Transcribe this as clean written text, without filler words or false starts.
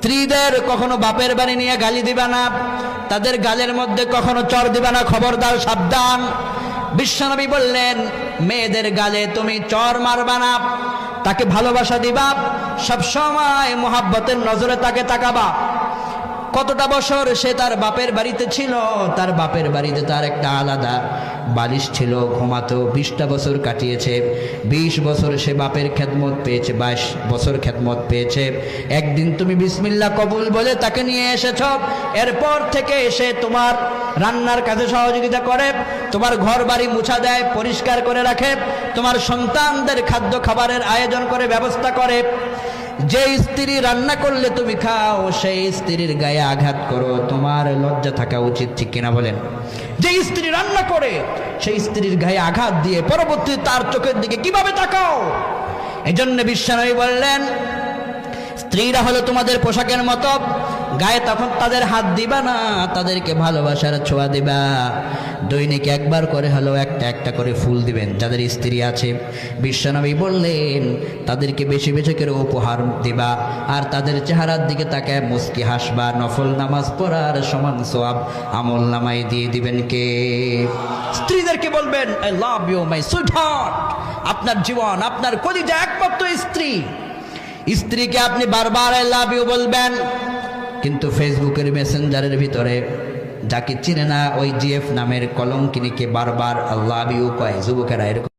স্ত্রীদের কখনো বাপের বাড়ি নিয়ে গালি দিবা না, তাদের গালের মধ্যে কখনো চর দিবা না, খবরদার, সাবধান। বিশ্বনবী বললেন, মেয়েদের গালে তুমি চর মারবা না, তাকে ভালোবাসা দিবা, সবসময় মোহাব্বতের নজরে তাকে তাকাবা। কতটা বছর সে তার বাপের বাড়িতে ছিল, তার বাপের বাড়িতে তার একটা আলাদা বালিশ ছিল, ঘুমাতো। 20টা বছর কাটিয়েছে, 20 বছর সে বাপের খেদমত পেয়েছে, 22 বছর খেদমত পেয়েছে। একদিন তুমি বিসমিল্লাহ কবুল বলে তাকে নিয়ে এসেছ, এরপর থেকে সে তোমার রান্নার কাজে সহযোগিতা করে, তোমার ঘর বাড়ি মুছা দেয়, পরিষ্কার করে রাখে, তোমার সন্তানদের খাদ্য খাবারের আয়োজন করে, ব্যবস্থা করে। যে স্ত্রী রান্না করলে তুমি খাও, সেই স্ত্রীর গায়ে আঘাত করো, তোমার লজ্জা থাকা উচিত, ঠিক কিনা বলেন? যে স্ত্রী রান্না করে সেই স্ত্রীর গায়ে আঘাত দিয়ে পরবর্তী তার চোখের দিকে কিভাবে তাকাও? এজন্য বিশ্বনবী বললেন, স্ত্রীরা হলো তোমাদের পোশাকের মতো, গায়ে তখন তাদের হাত দিবা না, তাদেরকে ভালোবাসার ছোঁয়া দিবা। দৈনিক একবার করে হলো একটা একটা করে ফুল দিবেন যাদের স্ত্রী আছে। বিশ্বনবী বললেন, তাদেরকে বেশি বেশি করে উপহার দিবা, আর তাদের চেহারার দিকে তাকায় মুস্কি হাসবা। নফল নামাজ পড়ার সমান সওয়াব আমল নামায় দিয়ে দিবেন কে? স্ত্রীদেরকে বলবেন, I love you my sweetheart, আপনার জীবন, আপনার কলিজা একমাত্র স্ত্রী। স্ত্রীকে আপনি বারবার আই লাভ ইউ বলবেন, কিন্তু ফেসবুকের মেসেঞ্জারের ভিতরে যাকে চিনে না ওই জিএফ নামের কলঙ্কিনীকে বারবার আই লাভ ইউ কয়। যুবকেরা এরকম